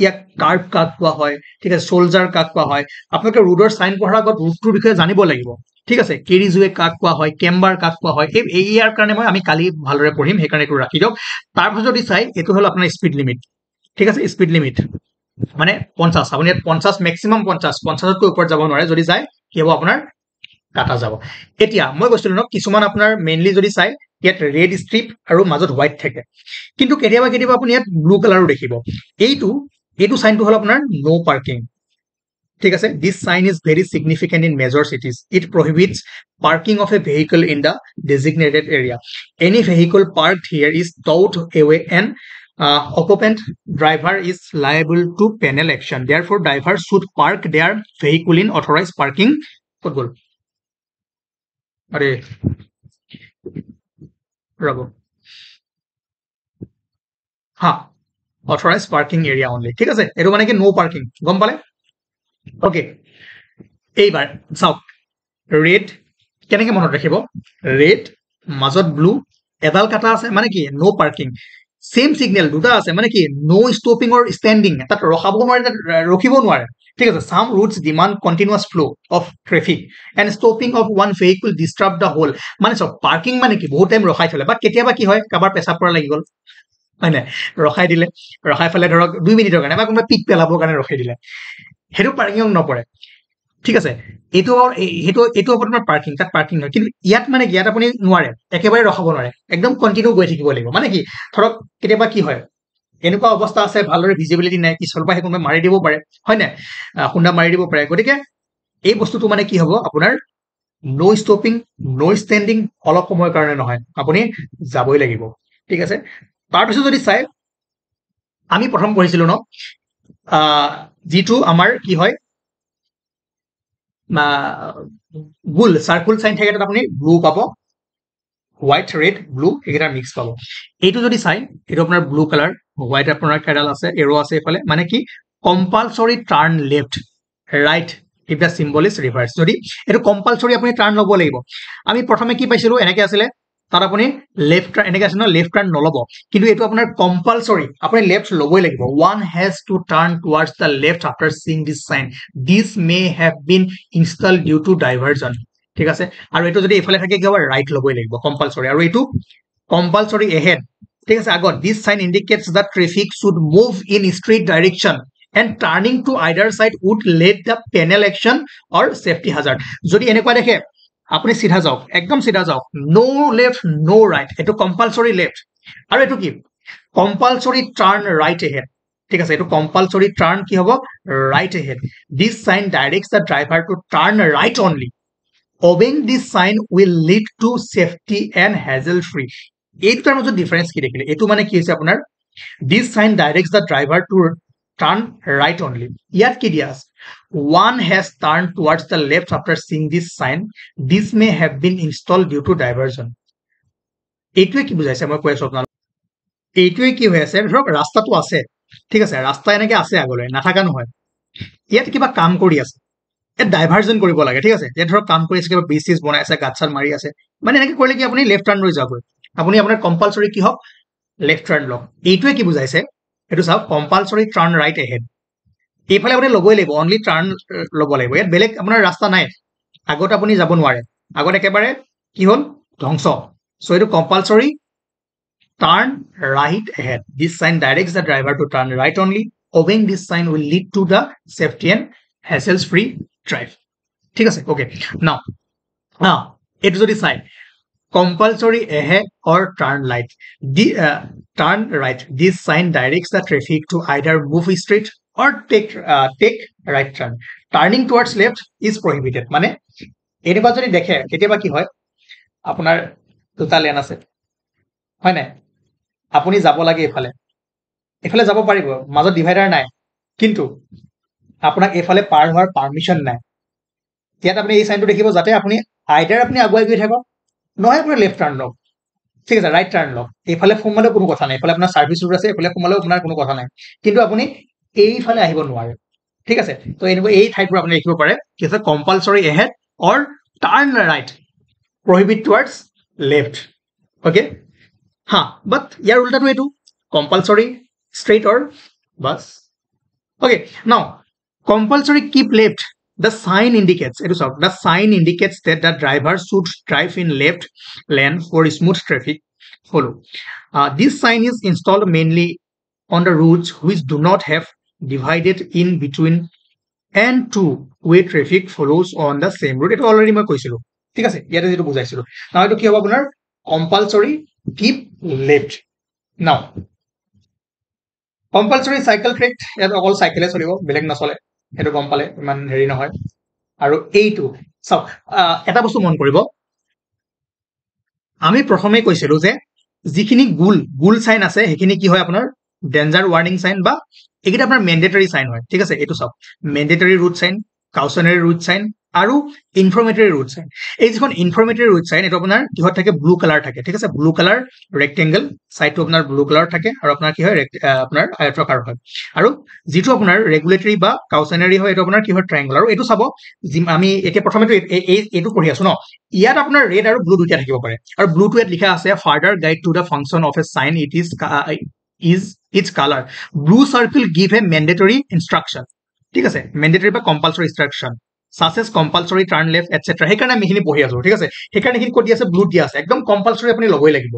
ইয়াক কাৰ্ভ কাক কোৱা হয়, ঠিক আছে, চলজাৰ কাক কোৱা হয়, আপোনালোকে ৰোডৰ চাইন পঢ়াৰ আগত ৰোডটোৰ বিষয়ে জানিব লাগিব, ঠিক আছে, কেৰিজৱে কাক কোৱা হয়, কেম্বাৰ কাক কোৱা হয়, এই ইয়াৰ কাৰণে আমি কালি ভালদৰে পঢ়িম, সেইকাৰণে এইটো ৰাখি দিয়ক। তাৰপিছত যদি চাই এইটো হ'ল আপোনাৰ স্পীড লিমিট, ঠিক আছে, স্পীড লিমিট মানে 50, আপুনি ইয়াত 50 মেক্সিমাম 50তকৈ ওপৰত যাব নোৱাৰে, যদি যায় কি হ'ব আপোনাৰ কাটা যাব। এতিয়া মই কৈছিলো ন কিছুমান আপোনাৰ মেইনলি যদি চাই ইয়াত ৰেড ষ্ট্ৰিপ আৰু মাজত হোৱাইট থাকে, কিন্তু কেতিয়াবা কেতিয়াবা আপুনি ইয়াত ব্লু কালাৰো দেখিব, এইটো চাইনটো হ'ল আপোনাৰ নো পাৰ্কিং, ঠিক আছে। This sign is very significant in major cities, it prohibits parking of a vehicle in the designated area. Any vehicle parked here is towed away and occupant driver is liable to penal action. Therefore, drivers should park their vehicle in authorized parking. ক'ত গ'ল? আৰে ৰ'ব, হা, authorized parking area only, ঠিক আছে, এইটো মানে কি নো পাৰ্কিং, গম পালে? অ'কে, এইবাৰ চাওক ৰেড কেনেকে মনত ৰাখিব, ৰেড মাজত ব্লু এডাল কাটা আছে মানে কি নো পাৰ্কিং, সেম সিগনেল দুটা আছে মানে কি নো ষ্টপিং অৰ ষ্টেণ্ডিং, তাত ৰখাব নোৱাৰে, তাত ৰখিব নোৱাৰে, ঠিক আছে। Some routes demand continuous flow' of traffic and stopping of one vehicle disturb the whole, মানে চব পাৰ্কিং মানে কি বহুত টাইম ৰখাই থলে, বা কেতিয়াবা কি হয় কাৰোবাৰ পেচাব পৰা লাগি গ'ল, হয় নাই, ৰখাই দিলে, ৰখাই পেলাই ধৰক 2 মিনিটৰ কাৰণে বা কোনোবাই পিক পেলাবৰ কাৰণে ৰখাই দিলে, সেইটো পাৰ্কিঙত নপৰে, ঠিক আছে। এইটো আপোনাৰ পাৰ্কিং, তাত পাৰ্কিং নহয়, কিন্তু ইয়াত মানে কি ইয়াত আপুনি নোৱাৰে, একেবাৰে ৰখাব নোৱাৰে, একদম কণ্টিনিউ গৈ থাকিব লাগিব, মানে কি ধৰক কেতিয়াবা কি হয় এনেকুৱা অৱস্থা আছে ভালদৰে ভিজিবিলিটি নাই, পিছফালৰ পৰা কোনোবাই মাৰি দিব পাৰে, হয় নাই, খুন্দা মাৰি দিব পাৰে, গতিকে এই বস্তুটো মানে কি হ'ব আপোনাৰ নো ষ্টপিং নো ষ্টেণ্ডিং অলপ সময়ৰ কাৰণে নহয়, আপুনি যাবই লাগিব, ঠিক আছে। তাৰপিছত যদি চাই আমি প্ৰথম পঢ়িছিলো ন যিটো আমাৰ কি হয় গোল চাৰ্কুল চাইন থাকে, তাত আপুনি ব্লু পাব, হোৱাইট ৰেড ব্লু এইকেইটা মিক্স পাব। এইটো যদি চাই এইটো আপোনাৰ ব্লু কালাৰ, হোৱাইট আপোনাৰ কেডাল আছে, এৰো আছে এইফালে, মানে কি compulsory turn left right if the symbol is reverse, যদি এইটো কম্পালচৰি আপুনি টাৰ্ণ ল'ব লাগিব। আমি প্ৰথমে কি পাইছিলো এনেকে আছিলে, তাত আপুনি লেফ্ট টাৰ্ণ এনেকে আছে ন, লেফ্ট টাৰ্ণ নল'ব, কিন্তু এইটো আপোনাৰ কম্পালচৰি আপুনি লেফ্ট ল'বই লাগিব, one has to turn towards the left after seeing this sign, this may have been install due to diversion, ঠিক আছে। আৰু এইটো যদি এইফালে থাকে কি হ'ব ৰাইট ল'বই লাগিব কম্পালচৰি, আৰু এইটো কম্পালচৰি এহেড, ঠিক আছে, আগত this sign indicates the traffic should move in straight direction and turning to either side would lead the penal action or safety hazard. যদি এনেকুৱা দেখে আপুনি চিধা যাওক, একদম চিধা যাওক, নো লেফ্ট নো ৰাইট, এইটো কম্পালচৰি লেফ্ট, আৰু এইটো কি কম্পালচৰি টাৰ্ণ ৰাইট এহেড, ঠিক আছে, এইটো কম্পালচৰি টাৰ্ণ কি হ'ব right ahead, this sign directs the driver to turn right only, obeying this sign will lead to safety and hassle free. এই দুটাৰ মাজত ডিফাৰেন্স কি দেখিলে, এইটো মানে কি হৈছে আপোনাৰ this sign directs the driver to turn right only, ইয়াত কি দিয়া আছে one has turned towards the left after seeing this sign, this may have been installed due to diversion. এইটোৱে কি বুজাইছে মই কৈ আছো আপোনালোকক, এইটোৱে কি হৈ আছে ধৰক ৰাস্তাটো আছে, ঠিক আছে, ৰাস্তা এনেকে আছে আগলৈ নাথাকা নহয়, ইয়াত কিবা কাম কৰি আছে, ইয়াত ডাইভাৰজন কৰিব লাগে, ঠিক আছে, ইয়াত ধৰক কাম কৰি আছে, কিবা ব্ৰিজ চিজ বনাই আছে, গাঁত চাত মাৰি আছে, মানে এনেকে কৰিলে কি আপুনি লেফ্ট টাৰ্ণ লৈ যাবগৈ, আপুনি আপোনাৰ কম্পালচৰি কি হওক লেফ্ট টাৰ্ণ লওক। এইটোৱে কি বুজাইছে এইটো চাওক কম্পালচৰি টাৰ্ণ ৰাইট এহেড, এইফালে আপুনি ল'বই লাগিব, অনলি টাৰ্ণ ল'ব লাগিব, ইয়াত বেলেগ আপোনাৰ ৰাস্তা নাই, আগত আপুনি যাব নোৱাৰে, আগত একেবাৰে কি হ'ল ধ্বংস, চ' এইটো compulsory turn right ahead, this sign directs the driver to turn right only, obeying this sign will lead to the safety and hassles free drive, ঠিক আছে। অ'কে, নাও এইটো যদি চাই compulsory ahead or turn light. Turn right. This sign directs the traffic to either move straight or take right turn. Turning towards left is prohibited. মানে এনেকুৱা যদি দেখে কেতিয়াবা কি হয় আপোনাৰ দুটা লেন আছে হয় নাই আপুনি যাব লাগে এফালে যাব পাৰিব মাজত ডিভাইডাৰ নাই কিন্তু আপোনাক এফালে পাৰ হোৱাৰ পাৰমিশন নাই ইয়াত আপুনি এই সাইনটো দেখিব যাতে আপুনি আইদাৰ আপুনি আগুৱাই গৈ থাকক নহয় আপুনি লেফট টাৰ্ণ লওক ঠিক আছে ৰাইট টাৰ্ণ লওক এইফালে সোমালেও কোনো কথা নাই এইফালে আপোনাৰ সাৰ্ভিস ৰুট আছে এইফালে সোমালেও আপোনাৰ কোনো কথা নাই কিন্তু আপুনি এইফালে আহিব নোৱাৰে ঠিক আছে তো এনেকুৱা এই ঠাইবোৰ আপুনি লিখিব পাৰে কি আছে compulsory ahead or turn right prohibit towards left okay but ইয়াৰ উল্টাটো এইটো compulsory straight or bus okay now compulsory keep left the sign indicates the sign indicates that the driver should drive in left lane for smooth traffic follow this sign is installed mainly on the roads which do not have divided in between and two-way traffic follows on the same road. It already মই কৈছিলো ঠিক আছে ইয়াতে যেটো বুজাইছিলো নাও এটো কি হ'ব আপোনাৰ compulsory keep left now compulsory cycle track ইয়াত অকল সাইকেলে চলিব বেলেগ নচলে এটো গম পালে ইমান হেৰি নহয় আৰু এইটো চাও এটা বস্তু মন কৰিব আমি প্ৰথমে কৈছিলো যে যিখিনি গুল সাইন আছে হেখিনি কি হয় আপোনাৰ ডেঞ্জাৰ ওয়াৰ্নিং সাইন বা একিটা আপোনাৰ ম্যান্ডেটৰি সাইন হয় ঠিক আছে এটো সব ম্যান্ডেটৰি ৰুট সাইন কাউশনাৰি ৰুট সাইন আৰু ইনফৰমেটৰি ৰুট সাইন এই যিখন ইনফৰমেটৰি ৰুট সাইন এটো আপোনাৰ কিহত থাকে ব্লু কালাৰ থাকে ঠিক আছে ব্লু কালাৰ ৰেক্টেঙ্গল সাইডটো আপোনাৰ ব্লু কালাৰ থাকে আৰু আপোনাৰ কি হয় আপোনাৰ আয়তাকাৰ হয় আৰু যেটো আপোনাৰ ৰেগুলেটৰি বা কাউশনাৰি হয় এটো আপোনাৰ কি হয় ট্ৰায়াঙ্গল আৰু এটো চাব আমি এতিয়া প্ৰথমে এটো পঢ়ি আছো ন ইয়াত আপোনাৰ ৰেড আৰু ব্লু দুটা থাকিব পাৰে আৰু ব্লু টো ইয়াত লিখা আছে further guide to the function of a sign it is its color blue circle give a mandatory instruction ঠিক আছে mandatory বা compulsory instruction such as compulsory turn left etc হেকাৰণে আমি হিনি পঢ়ি আছো ঠিক আছে হেকাৰণে হিনি কোড দি আছে ব্লু দি আছে একদম compulsory আপুনি লবই লাগিব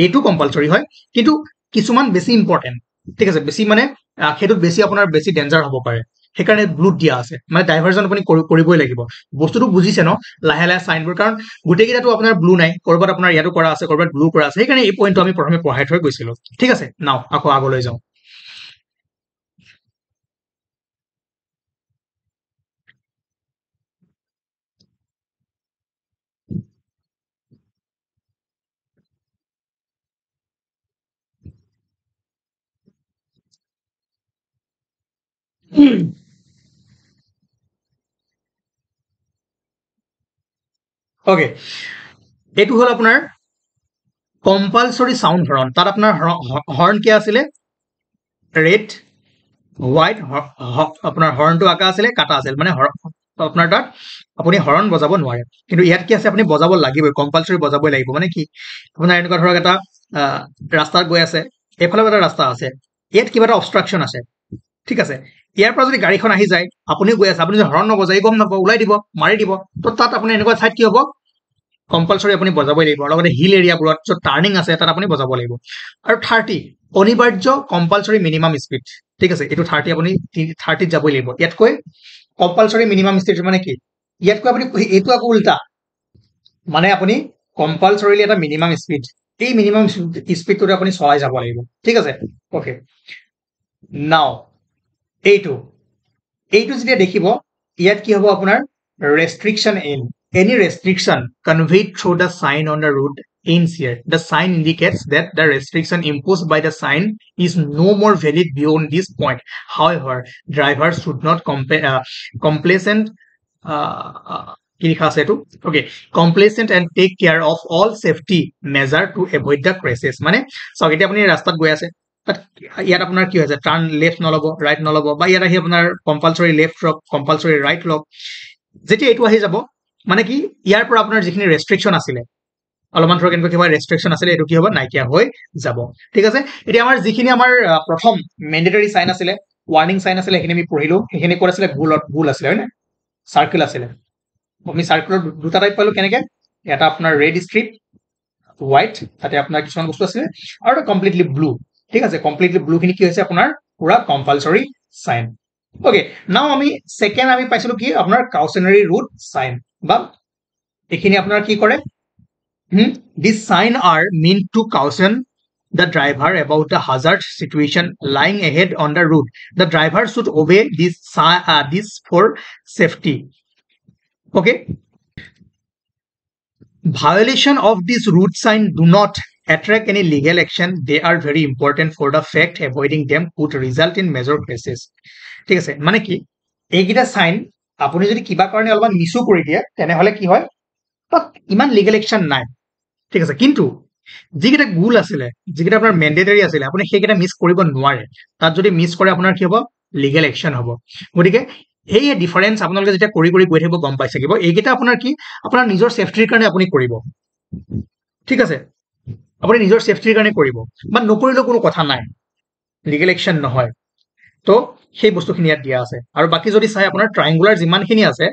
এটো compulsory হয় কিন্তু কিছুমান বেছি ইম্পৰ্টেন্ট ঠিক আছে বেছি মানে হেতুত বেছি আপোনাৰ বেছি ডেঞ্জাৰ হ'ব পাৰে হেকাৰণে ব্লু দিয়া আছে মানে ডাইভাৰজন আপুনি কৰিবই লাগিব বস্তুটো বুজিছে ন লাহে লাহে সাইনবোৰ কাৰণ গুটেকিটাটো আপোনাৰ ব্লু নাই কৰবাত আপোনাৰ ইয়াটো কৰা আছে কৰবাত ব্লু কৰা আছে হেকাৰণে এই পইণ্টটো আমি প্ৰথমে পঢ়াই থৈ গৈছিলো ঠিক আছে নাও আকৌ আগলৈ যাও ওকে এটো হল আপোনাৰ compulsory sound horn তাত আপোনাৰ হৰ্ন কি আছিলে ৰেড হোৱাইট আপোনাৰ হৰ্নটো আকা আছিলে কাটা আছিল মানে আপোনাৰ তাত আপুনি হৰ্ন বজাব নোৱাৰে কিন্তু ইয়াত কি আছে আপুনি বজাব লাগিব কম্পালসৰি বজাবই লাগিব মানে কি আপোনাৰ এনেকুৱা ধৰক এটা ৰাস্তাত গৈ আছে এফালে এটা ৰাস্তা আছে ইয়াত কিবা এটা অবষ্ট্ৰাকশন আছে ঠিক আছে ইয়াৰ পৰা যদি গাড়ীখন আহি যায় আপুনি গৈ আছে আপুনি যদি হৰ্ন নবজাই গম নাপাব ওলাই দিব মাৰি দিব তো তাত আপুনি এনেকুৱা ঠাইত কি হ'ব কম্পালসৰি আপুনি বজাবই লাগিব লগতে হিল এৰিয়াবোৰত য'ত টাৰ্নিং আছে তাত আপুনি বজাব লাগিব আৰু 30 অনিবাৰ্য কম্পালসৰি মিনিমাম স্পীড ঠিক আছে এটো 30 আপুনি 30 যাবই লাগিব ইয়াতকৈ কম্পালসৰি মিনিমাম স্পীড মানে কি ইয়াতকৈ আপুনি এটো আকৌ উল্টা মানে আপুনি কম্পালসৰিলি এটা মিনিমাম স্পীড এই মিনিমাম স্পীডটো আপুনি চলাই যাব লাগিব ঠিক আছে ওকে নাও এইটো যেতিয়া দেখিব ইয়াত কি হ'ব আপোনাৰ restriction in any restriction conveyed through the sign on the road ends here the sign indicates that the restriction imposed by the sign is no more valid beyond this point however drivers should not complacent okay complacent and take care of all safety measure to avoid the crashes মানে so এতিয়া আপুনি ৰাস্তাত গৈ আছে ইয়াত আপোনাৰ কি হৈছে টাৰ্ন লেফট নলব ৰাইট নলব বা ইয়াত আহি আপোনাৰ কম্পালসৰি লেফট লক কম্পালসৰি ৰাইট লক যেতিয়া এটো আহি যাব মানে কি ইয়াৰ পৰা আপোনাৰ যিখিনি ৰেষ্ট্ৰিকশন আছিল অলমান ধৰক এনেকৈ কিবা ৰেষ্ট্ৰিকশন আছিল এটো কি হ'ব নাইকিয়া হৈ যাব ঠিক আছে এতিয়া আমাৰ যিখিনি আমাৰ প্ৰথম ম্যান্ডেটৰি সাইন আছিল ওয়াৰ্নিং সাইন আছিল এখিনি আমি পঢ়িলো এখিনি কৰা আছিল গুল আছিল হয় না সাৰ্কেল আছিল আমি সাৰ্কেলৰ দুটা টাইপ পালো কেনেকে এটা আপোনাৰ ৰেড স্ট্ৰিপ হোৱাইট তাতে আপোনাৰ কিছুমান বস্তু আছে আৰু কমপ্লিটলি ব্লু ঠিক আছে কমপ্লিটলি ব্লু খিনি কি হৈছে আপোনাৰ পুৰা কম্পালসৰি সাইন ওকে নাও আমি সেকেন্ড আমি পাইছিলো কি আপোনাৰ কাউশনাৰি ৰুট সাইন বা এইখিনি আপোনাৰ কি কৰে These signs are meant to caution the driver about the hazard situation lying ahead on the road. The driver should obey this for safety. Okay. Violation of this route sign do not attract any legal action. They are very important for the fact avoiding them could result in major cases. ঠিক আছে মানে কি এইকেইটা sign আপুনি যদি কিবা কাৰণে অলপমান মিছো কৰি দিয়ে তেনেহলে কি হয় ইমান লিগেল একশন নাই ঠিক আছে কিন্তু যিকেইটা গুল আছিলে যিকেইটা আপোনাৰ মেন্ডেটৰী আছিলে আপুনি সেইকেইটা মিছ কৰিব নোৱাৰে তাত যদি মিছ কৰে আপোনাৰ কি হ'ব লিগেল একশন হ'ব গতিকে এই ডিফাৰেন্স আপোনালোকে যেতিয়া কৰি কৰি গৈ থাকিব গম পাই থাকিব এইকেইটা আপোনাৰ কি আপোনাৰ নিজৰ সেফটিৰ কাৰণে আপুনি কৰিব ঠিক আছে আপুনি নিজৰ সেফটিৰ কাৰণে কৰিব বা নকৰিলেও কোনো কথা নাই লিগেল একশন নহয় তো সেই বস্তুখিনি ইয়াত দিয়া আছে আৰু বাকি যদি চাই আপোনাৰ ট্ৰায়াঙ্গুলাৰ যিমানখিনি আছে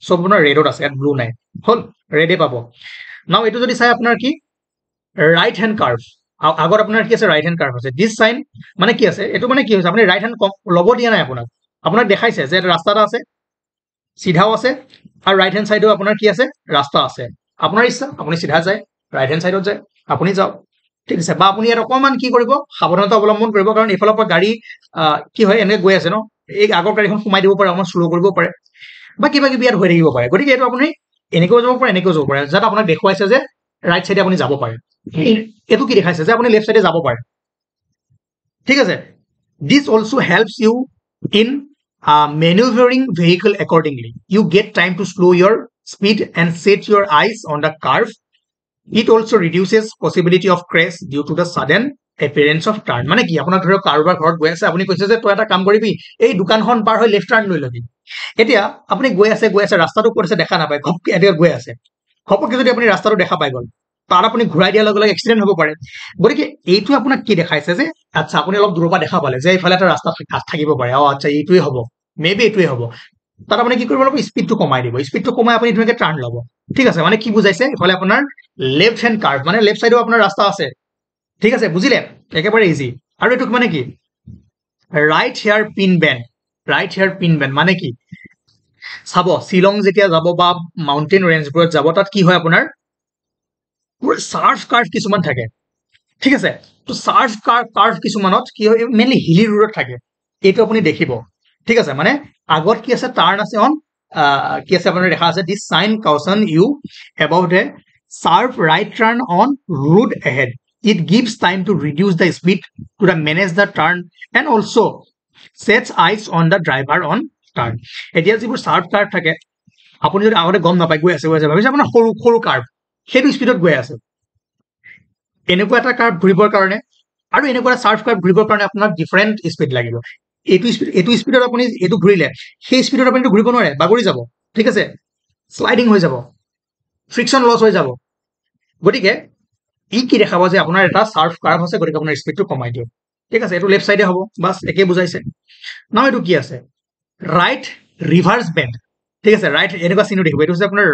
সব আপোনাৰ ৰেডত আছে ইয়াত ব্লু নাই হল ৰেডে পাব নাও এটো যদি চাই আপোনাৰ কি ৰাইট হ্যান্ড কাৰ্ভ আগত আপোনাৰ কি আছে রাইট হ্যান্ড কার্ভ আছে দিস সাইন মানে কি আছে এটো মানে কি হৈছে আপুনি রাইট হ্যান্ড লব দিয়া নাই আপোনাক দেখাইছে যে ৰাস্তাটা আছে সিধাও আছে আৰু ৰাইট হ্যান্ড সাইডেও আপোনাৰ কি আছে ৰাস্তা আছে আপোনাৰ ইচ্ছা আপুনি সিধা যায় রাইট হ্যান্ড সাইডত যায় আপুনি যাওক ঠিক আছে বা আপুনি ইয়াত অকমান কি কৰিব সাৱধানতা অৱলম্বন কৰিব কাৰণ এফালৰ পৰা গাড়ী কি হয় এনে গৈ আছে ন এই আগৰ গাড়ীখন সোমাই দিব পাৰে অকমান স্লো কৰিব পাৰে বা কিবা কিবি ইয়াত হৈ থাকিব পাৰে গতিকে এটো আপুনি এনেকৈ যাব পাৰে এনেকৈ যাব পাৰে যাত আপোনাক দেখুৱাইছে যে ৰাইট সাইডে আপুনি যাব পাৰে এটো কি দেখাইছে যে আপুনি লেফট সাইডে যাব পাৰে ঠিক আছে this also helps you in maneuvering vehicle accordingly you get time to slow your speed and set your eyes on the curve it also reduces possibility of crash due to the sudden appearance of turn মানে কি আপোনাৰ ধৰক কাৰোবাৰ ঘৰত গৈ আছে আপুনি কৈছে যে তই এটা কাম কৰিবি এই দোকানখন পাৰ হৈ লেফট টাৰ্ন লৈ লবি এতিয়া আপুনি গৈ আছে ৰাস্তাটো কৰিছে দেখা নাপায় ঘপকে এতিয়া গৈ আছে ঘপকে যদি আপুনি ৰাস্তাটো দেখা পাই গল তাৰ আপুনি ঘূৰাই দিয়াৰ লগে লগে এক্সিডেন্ট হ'ব পাৰে গতিকে এইটো আপোনাক কি দেখাইছে যে আচ্ছা আপুনি অলপ দূৰৰ পৰা দেখা পালে যে এইফালে এটা ৰাস্তা থাকিব পাৰে আচ্ছা এইটোৱে হ'ব মেবি এইটোৱে হ'ব তাত আপুনি কি কৰিব লাগিব স্পিডটো কমাই দিব স্পিডটো কমাই আপুনি ধুনীয়াকৈ টাৰ্ণ ল'ব ঠিক আছে মানে কি বুজাইছে ইফালে আপোনাৰ লেফট হ্যান্ড কাৰ্ভ মানে লেফট সাইডেও আপোনাৰ ৰাস্তা আছে ঠিক আছে বুজিলে একেবাৰে ইজি আৰু এটো মানে কি রাইট হেয়ার পিন বেন্ড মানে কি চাব শিলং যেতিয়া যাব বা মাউন্টেইন ৰেঞ্জবোৰত যাব তাত কি হয় আপোনাৰ শাৰ্প কাৰ্ভ কিছুমান থাকে ঠিক আছে তো শাৰ্প কাৰ্ভ কিছুমানত কি হয় মেইনলি হিলি ৰোডত থাকে এইটো আপুনি দেখিব ঠিক আছে মানে আগত কি আছে টাৰ্ণ আছে অন কি আছে আপোনাৰ দেখা আছে this sign caution you about a sharp right turn on road ahead it gives time to reduce the speed to manage the turn and also sets eyes on the driver on turn এতিয়া যিবোৰ sharp curve থাকে আপুনি যদি আগতে গম নাপায় গৈ আছে ভাবিছে আপোনাৰ সৰু সৰু কাৰ্ভ সেইটো স্পিডত গৈ আছে এনেকুৱা এটা কাৰ্ভ ঘূৰিবৰ কাৰণে আৰু এনেকুৱা এটা sharp curve ঘূৰিবৰ কাৰণে আপোনাক ডিফাৰেন্ট স্পিড লাগিব এইটো স্পিডত আপুনি এইটো ঘূৰিলে সেই স্পিডত আপুনি ঘূৰিব নোৱাৰে বাগৰি যাব ঠিক আছে স্লাইডিং হৈ যাব ফ্ৰিকশন লস হৈ যাব গতিকে ই কি দেখাব যে আপোনাৰ এটা শাৰ্প কাৰ্ভ আছে গতিকে আপোনাৰ স্পিডটো কমাই দিও ঠিক আছে এটো লেফট সাইডে হ'ব বাস একে বুজাইছে নাও এটো কি আছে রাইট রিভার্স বেন্ড ঠিক আছে রাইট এনেকুৱা চিনো দেখিব এটো হৈছে আপোনাৰ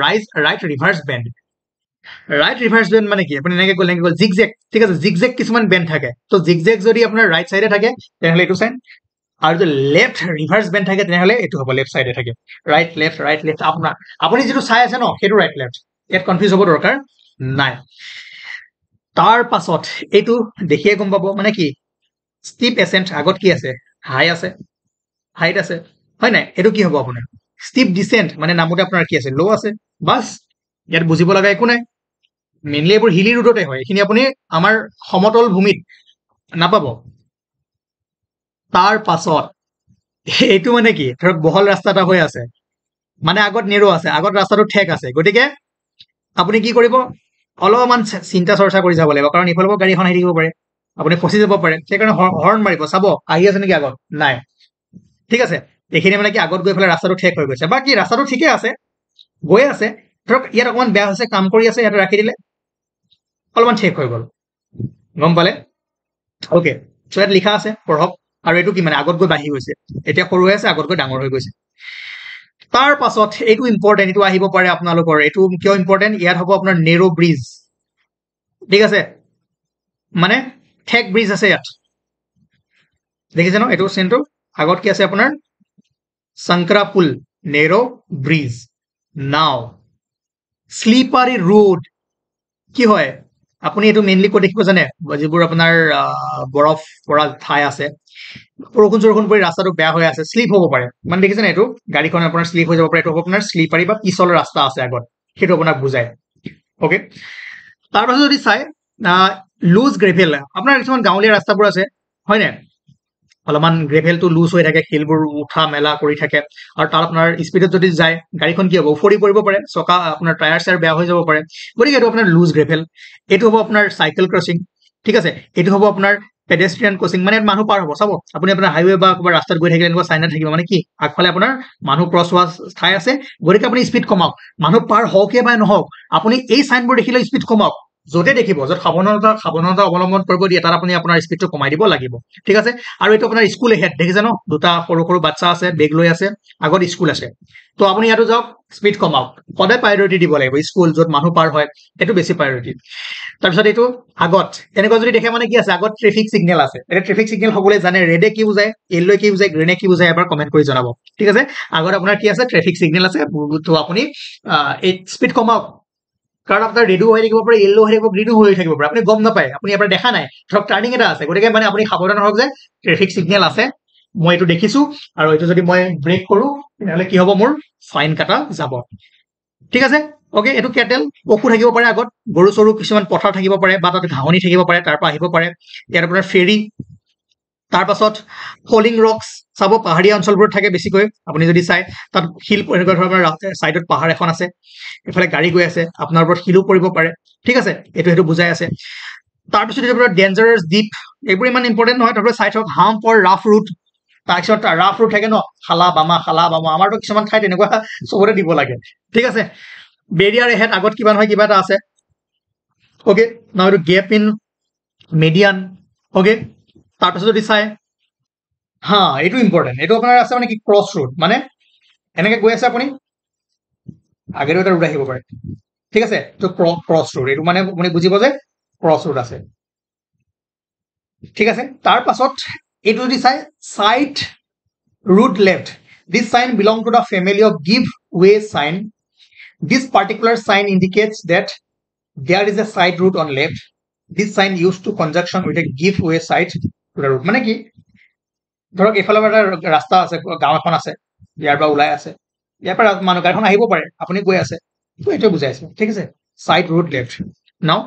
রাইট রিভার্স বেন্ড মানে কি আপুনি এনেকৈ গ'ল জিগজেগ ঠিক আছে জিগজেগ কিছুমান বেন্ড থাকে তো জিগজেগ যদি আপোনাৰ ৰাইট সাইডে থাকে তেনেহলে এটো সাইন আৰু যদি লেফট ৰিভাৰ্স বেন্ড থাকে তেনেহলে এটো হ'ব লেফট সাইডে থাকে রাইট লেফট আপুনি যেটো চাই আছে ন হেটো রাইট লেফট ইয়াত কনফিউজ হ'ব দৰকাৰ নাই তাৰ পাছত এইটো দেখিয়ে গম পাব মানে কি স্টিপ এসেন্ট আগত কি আছে হাইট আছে হয় নাই এটো কি হ'ব আপোনাৰ স্টিপ ডিসেন্ট মানে নামতে আপোনাৰ কি আছে লো আছে বাস ইয়াত বুজিব লগা একো নাই মেইনলি এইবোৰ হিলি ৰোডতে হয় এখিনি আপুনি আমাৰ সমতল ভূমিত নাপাব তাৰ পাছত এইটো মানে কি ধৰক বহল ৰাস্তা এটা হৈ আছে মানে আগত নেৰো আছে আগত ৰাস্তাটো ঠেক আছে গতিকে আপুনি কি কৰিব অলপমান চিন্তা চৰ্চা কৰি যাব লাগিব কাৰণ ইফালৰ পৰা গাড়ীখন আহি থাকিব পাৰে আপুনি ফচি যাব পাৰে সেইকাৰণে হৰ্ণ মাৰিব চাব আহি আছে নেকি আগত নাই ঠিক আছে এইখিনি মানে কি আগত গৈ ফেলে ৰাস্তাটো ঠেক হৈ গৈছে বা কি ৰাস্তাটো ঠিকে আছে গৈ আছে ধৰক ইয়াত অকমান বেয়া হৈছে কাম কৰি আছে ইয়াত ৰাখি দিলে অলপমান ঠেক হৈ গ'ল গম পালে ওকে সো ইয়াত লিখা আছে পঢ়ক আৰু এইটো কি মানে আগত গৈ বাঢ়ি গৈছে এতিয়া সৰু হৈ আছে আগত গৈ ডাঙৰ হৈ গৈছে তাৰ পাছত এইটো ইম্পৰ্টেন্ট এইটো আহিব পাৰে আপোনালোকৰ এইটো কিয় ইম্পৰ্টেন্ট ইয়াত হ'ব আপোনাৰ নেৰো ব্ৰিজ ঠিক আছে মানে ঠেক ব্ৰিজ আছে ইয়াত দেখিছে ন এইটো চেন্ট্ৰো আগত কি আছে আপোনাৰ শংকৰাপুল নেৰো ব্ৰিজ নাও স্লিপাৰী ৰোড কি হয় আপুনি এইটো মেইনলি ক'ত দেখিব জানে যিবোৰ আপোনাৰ বৰফ পৰা ঠাই আছে বৰষুণ পৰি ৰাস্তাটো বেয়া হৈ আছে শ্লিপ হ'ব পাৰে মানে দেখিছেনে এইটো গাড়ীখন আপোনাৰ শ্লিপ হৈ যাব পাৰে এইটো হ'ব আপোনাৰ শ্লিপাৰী বা পিছল ৰাস্তা আছে আগত সেইটো আপোনাক বুজায় অ'কে তাৰপাছত যদি চাই লুজ গ্ৰেভেল আপোনাৰ কিছুমান গাঁৱলীয়া ৰাস্তাবোৰ আছে হয়নে অলপমান গ্ৰেভেলটো লুজ হৈ থাকে শিলবোৰ উঠা মেলা কৰি থাকে আৰু তাত আপোনাৰ স্পীডত যদি যায় গাড়ীখন কি হ'ব উফৰি পৰিব পাৰে চকা আপোনাৰ টায়াৰ চায়াৰ বেয়া হৈ যাব পাৰে গতিকে এইটো আপোনাৰ লুজ গ্ৰেভেল এইটো হ'ব আপোনাৰ চাইকেল ক্ৰচিং ঠিক আছে এইটো হ'ব আপোনাৰ পেডেষ্ট্ৰিয়ান ক্ৰচিং মানে মানুহ পাৰ হ'ব চাব আপুনি আপোনাৰ হাইৱে বা ক'ৰবাত ৰাস্তাত গৈ থাকিলে এনেকুৱা চাইনাত থাকিব মানে কি আগফালে আপোনাৰ মানুহ ক্ৰছ হোৱা ঠাই আছে গতিকে আপুনি স্পীড কমাওক মানুহ পাৰ হওকে বা নহওক আপুনি এই চাইনবোৰ দেখিলে স্পীড কমাওক য'তে দেখিব য'ত সাৱধানতা অৱলম্বন কৰিব দিয়ে তাত আপুনি আপোনাৰ স্পীডটো কমাই দিব লাগিব ঠিক আছে আৰু এইটো আপোনাৰ স্কুল এহেড দেখিছে ন দুটা সৰু বাচ্চা আছে বেগ লৈ আছে আগত স্কুল আছে তো আপুনি ইয়াতো যাওক স্পীড কমাওক সদায় প্ৰায়ৰিটি দিব লাগিব স্কুল য'ত মানুহ পাৰ হয় সেইটো বেছি প্ৰায়ৰিটি তাৰপিছত এইটো আগত এনেকুৱা যদি দেখে মানে কি আছে আগত ট্ৰেফিক চিগনেল আছে এতিয়া ট্ৰেফিক চিগনেল সকলোৱে জানে ৰেডে কি বুজায় য়েল্লোৱে কি বুজায় গ্ৰীণে কি বুজায় এবাৰ কমেণ্ট কৰি জনাব ঠিক আছে আগত আপোনাৰ কি আছে ট্ৰেফিক চিগনেল আছে তো আপুনি এই স্পীড কমাওক কাৰণ আপোনাৰ ৰেডো হৈ থাকিব পাৰে য়েল্লো হৈ থাকিব গ্ৰীণো হৈ থাকিব পাৰে আপুনি গম নাপায় আপুনি এবাৰ দেখা নাই ধৰক টাৰ্ণিং এটা আছে গতিকে মানে আপুনি সাৱধান হওক যে ট্ৰেফিক চিগনেল আছে মই এইটো দেখিছো আৰু এইটো যদি মই ব্ৰেক কৰো তেনেহ'লে কি হ'ব মোৰ ফাইন কাটা যাব ঠিক আছে অ'কে এইটো কেটেল পশু থাকিব পাৰে আগত গৰু চৰু কিছুমান পথাৰ থাকিব পাৰে বা তাত ঘাঁহনি থাকিব পাৰে তাৰ পৰা আহিব পাৰে ইয়াত আপোনাৰ ফেৰী তাৰ পাছত ফলিং ৰক্স চাব পাহাৰীয়া অঞ্চলবোৰত থাকে বেছিকৈ আপুনি যদি চাই তাত শিল এনেকুৱা ধৰণৰ চাইডত পাহাৰ এখন আছে এইফালে গাড়ী গৈ আছে আপোনাৰ ওপৰত শিলো পৰিব পাৰে ঠিক আছে সেইটো বুজাই আছে তাৰপিছত আপোনাৰ ডেঞ্জাৰাছ দ্বীপ এইবোৰ ইমান ইম্পৰ্টেণ্ট নহয় তাৰপিছত চাই থওক হাম্প অৰ ৰাফ ৰুট তাৰপিছত ৰাফ ৰুট থাকে ন খালা বামা আমাৰতো কিছুমান ঠাইত এনেকুৱা চবতে দিব লাগে ঠিক আছে বেৰিয়াৰ এহেড আগত কিবা নহয় কিবা এটা আছে অ'কে ন এইটো গেপ ইন মেডিয়ান অ'কে তাৰপিছত যদি চাই হা এইটো ইম্পৰ্টেণ্ট এইটো আপোনাৰ আছে মানে কি ক্ৰছ ৰুট মানে এনেকে গৈ আছে আপুনি আগেও এটা ৰুট আহিব পাৰে ঠিক আছে তো ক্ৰছ ৰুট এইটো মানে আপুনি বুজিব যে ক্ৰছ ৰুট আছে ঠিক আছে তাৰ পাছত এইটো যদি চাই side route left this sign belong to the family of give way sign this particular sign indicates that there is a side route on left this sign use to conjunction with a give way side to the route মানে কি ধৰক এইফালৰ পৰা এটা ৰাস্তা আছে গাঁও এখন আছে ইয়াৰ পৰা ওলাই আছে ইয়াৰ পৰা মানুহ গাড়ীখন আহিব পাৰে আপুনি গৈ আছে তো এইটোৱে বুজাইছে ঠিক আছে চাইড ৰুট লেফ্ট নাও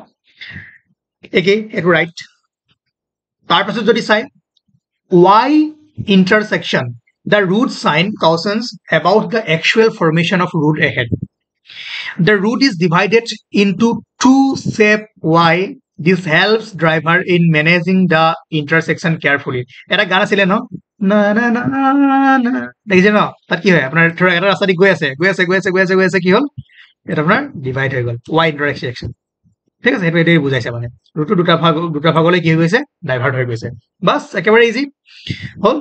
একেই এইটো ৰাইট তাৰপাছত যদি চাই Y intersection the route sign cautions about the actual formation of route ahead the route is divided into two shape Y this helps driver in managing the intersection carefully এটা গান আছিলে ন দেখিছে ন তাত কি হয় আপোনাৰ ধৰক এটা ৰাস্তা দি গৈ আছে কি হ'ল এটা আপোনাৰ ডিভাইড হৈ গ'ল ৱাই ইণ্টাৰছেকশ্যন ঠিক আছে সেইটো এইটোৱে বুজাইছে মানে ৰুটটো দুটা ভাগলৈ কি হৈ গৈছে ডাইভাৰ্ট হৈ গৈছে বাছ একেবাৰে ইজি হ'ল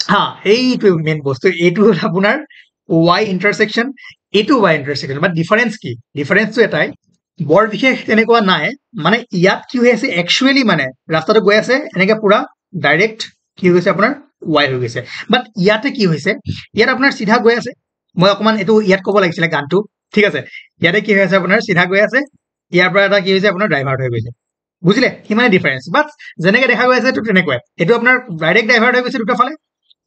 হা এইটো মেইন বস্তু এইটো হ'ল আপোনাৰ ৱাই ইণ্টাৰছেকশ্যন এইটো ৱাই ইণ্টাৰছেকশ্যন বাট ডিফাৰেঞ্চ কি ডিফাৰেঞ্চটো এটাই বৰ বিশেষ তেনেকুৱা নাই মানে ইয়াত কি হৈ আছে একচুৱেলি মানে ৰাস্তাটো গৈ আছে এনেকে পুৰা ডাইৰেক্ট কি হৈ গৈছে আপোনাৰ ৱাই হৈ গৈছে বাট ইয়াতে কি হৈছে ইয়াত আপোনাৰ চিধা গৈ আছে মই অকণমান এইটো ইয়াত ক'ব লাগিছিলে গানটো ঠিক আছে ইয়াতে কি হৈ আছে আপোনাৰ চিধা গৈ আছে ইয়াৰ পৰা এটা কি হৈছে আপোনাৰ ডাইভাৰ্ট হৈ গৈছে বুজিলে সিমানে ডিফাৰেঞ্চ বাট যেনেকে দেখা গৈ আছে এইটো তেনেকুৱাই এইটো আপোনাৰ ডাইৰেক্ট ডাইভাৰ্ট হৈ গৈছে দুটা ফালে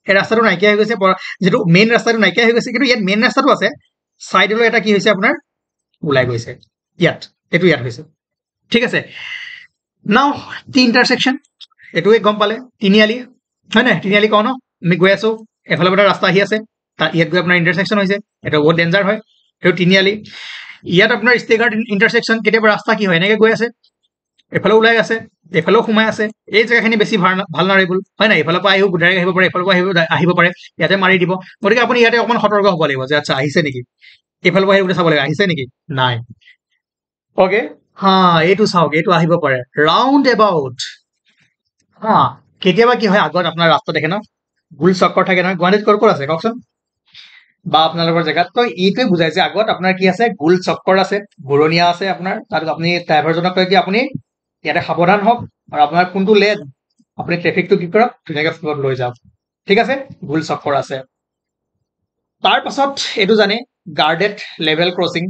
এই ৰাস্তাটো নাইকিয়া হৈ গৈছে যিটো মেইন ৰাস্তাটো নাইকিয়া হৈ গৈছে কিন্তু ইয়াত মেইন ৰাস্তাটো আছে চাইডলৈ এটা কি হৈছে আপোনাৰ ওলাই গৈছে ইয়াত হৈছে ঠিক আছে নাও টি ইণ্টাৰছেকশ্যন এইটোৱে গম পালে তিনিআলি হয় নাই তিনিআলি কওঁ ন আমি গৈ আছো এফালৰ পৰা ৰাস্তা আহি আছে তাত ইয়াত গৈ আপোনাৰ ইণ্টাৰছেকশ্যন হৈছে এইটো বহুত ডেঞ্জাৰ হয় এইটো তিনিআলি ইয়াত আপোনাৰ ষ্টেগাৰ্ড ইণ্টাৰছেকশ্যন কেতিয়াবা ৰাস্তা কি হয় এনেকে গৈ আছে এফালে ওলাই আছে এফালেও সোমাই আছে এই জেগাখিনি বেছি ভাল নাৰিবল হয় নাই এইফালৰ পৰা ডাইৰেক্ট আহিব পাৰে এফালৰ পৰা আহিব পাৰে ইয়াতে মাৰি দিব গতিকে আপুনি ইয়াতে অকণমান সতৰ্ক হ'ব লাগিব যে আচ্ছা আহিছে নেকি এইফালৰ পৰা আহিবলৈ চাব লাগিব আহিছে নেকি নাই অ'কে হা এইটো চাওক এইটো আহিব পাৰে ৰাউণ্ড এবাউট হা কেতিয়াবা কি হয় আগত আপোনাৰ ৰাস্তা দেখে ন গোল চক্কৰ থাকে নহয় গুৱাহাটীত ক'ত আছে কওকচোন বা আপোনালোকৰ জেগাত তো এইটোৱে বুজাই যে আগত আপোনাৰ কি আছে গোল চক্কৰ আছে ঘূৰণীয়া আছে আপোনাৰ তাত আপুনি ড্ৰাইভাৰজনক কয় কি আপুনি ইয়াতে সাৱধান হওক আৰু আপোনাৰ কোনটো লেন আপুনি ট্ৰেফিকটো কি কৰক ধুনীয়াকে ফ্লত লৈ যাওক ঠিক আছে গোল চক্কৰ আছে তাৰ পাছত এইটো জানে গাৰ্ডেড লেভেল ক্ৰচিং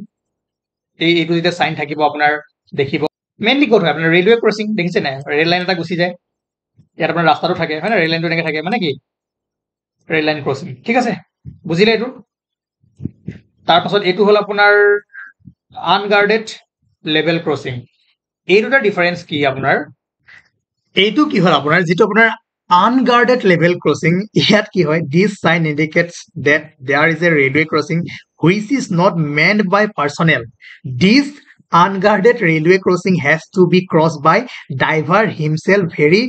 এইটো যেতিয়া চাইন থাকিব আপোনাৰ দেখিব মেইনলি ক'ত হয় আপোনাৰ ৰেলৱে ক্ৰচিং দেখিছে নাই ৰেল লাইন এটা গুচি যায় ইয়াত আপোনাৰ ৰাস্তাটো থাকে হয় না ৰেল লাইনটো এনেকে থাকে মানে কি ৰেল লাইন ক্ৰচিং ঠিক আছে বুজিলে এইটো তাৰপাছত এইটো হ'ল আপোনাৰ আনগাৰ্ডেড লেভেল ক্ৰচিং এই দুটা ডিফাৰেন্স কি আপোনাৰ এইটো কি হ'ল আপোনাৰ যিটো আপোনাৰ আনগাৰ্ডেড লেভেল ক্ৰচিং ইয়াত কি হয় this sign indicates that there is a railway crossing which is not manned by personnel this unguarded railway crossing has to be crossed by driver himself very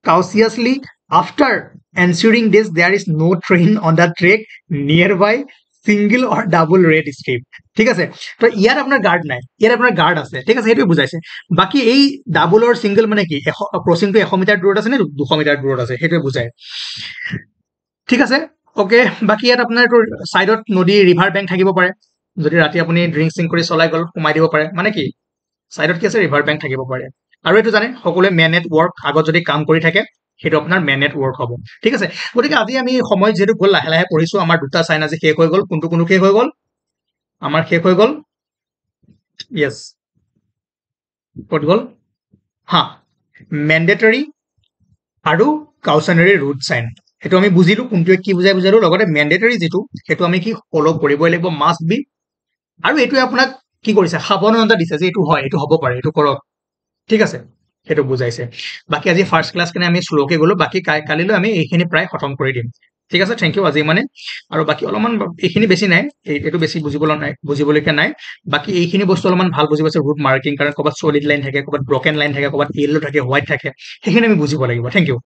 cautiously after ensuring this there is no train on the track nearby single or double red strip ঠিক আছে তো ইয়াত আপোনাৰ guard নাই ইয়াত আপোনাৰ guard আছে ঠিক আছে সেইটো বুজাইছে বাকি এই ডাবল অৰ সিঙ্গল মানে কি ক্ৰসিংটো 100 মিটাৰ দূৰত আছে নে 200 মিটাৰ দূৰত আছে সেইটো বুজায় ঠিক আছে ওকে বাকি ইয়াত আপোনাৰ এইটো সাইডত নদী ৰিভাৰ বেংক থাকিব পাৰে যদি ৰাতি আপুনি ড্ৰিংক সিং কৰি চলাই গল কমাই দিব পাৰে মানে কি সাইডত কি আছে ৰিভাৰ বেংক থাকিব পাৰে আৰু এইটো জানে সকলোৱে মেনেট ওয়াৰ্ক আগত যদি কাম কৰি থাকে সেইটো আপোনাৰ মেনেট ওয়ার্ক হ'ব ঠিক আছে গতিকে আজি আমি সময় যেটো গল লাহে লাহে পঢ়িছো আমাৰ দুটা সাইন আজি শেষ হৈ গল কোনটো কোনটো শেষ হৈ গল আমাৰ শেষ হৈ গল ইয়েস ক'ত গল হা ম্যান্ডেটৰী আৰু কাউশনাৰী ৰুট সাইন সেইটো আমি বুজিলো কোনটোৱে কি বুজাই বুজালো লগতে ম্যান্ডেটৰী যেটো সেইটো আমি কি ফলো কৰিবই লাগিব মাস্ট বি আৰু এইটোৱে আপোনাক কি কৰিছে সাৱধানতা দিছে যে এইটো হয় এইটো হ'ব পাৰে এইটো কৰক ঠিক আছে সেইটো বুজাইছে বাকি আজি ফাৰ্স্ট ক্লাস কেনে আমি স্লোকে গলো বাকি কালিলৈ আমি এইখিনি প্ৰায় খতম কৰি দিম ঠিক আছে থ্যাংক ইউ আজি মানে আৰু বাকি অলপমান এইখিনি বেছি নাই এইটো বেছি বুজিবলকে নাই বাকি এইখিনি বস্তু অলপমান ভাল বুজি পাইছে ৰুট মাৰ্কিং কাৰণ কবাত সলিড লাইন থাকে কবাত ব্ৰকেন লাইন থাকে কবাত ইয়েলো থাকে হোৱাইট থাকে সেইখিনি আমি বুজিব লাগিব থ্যাংক ইউ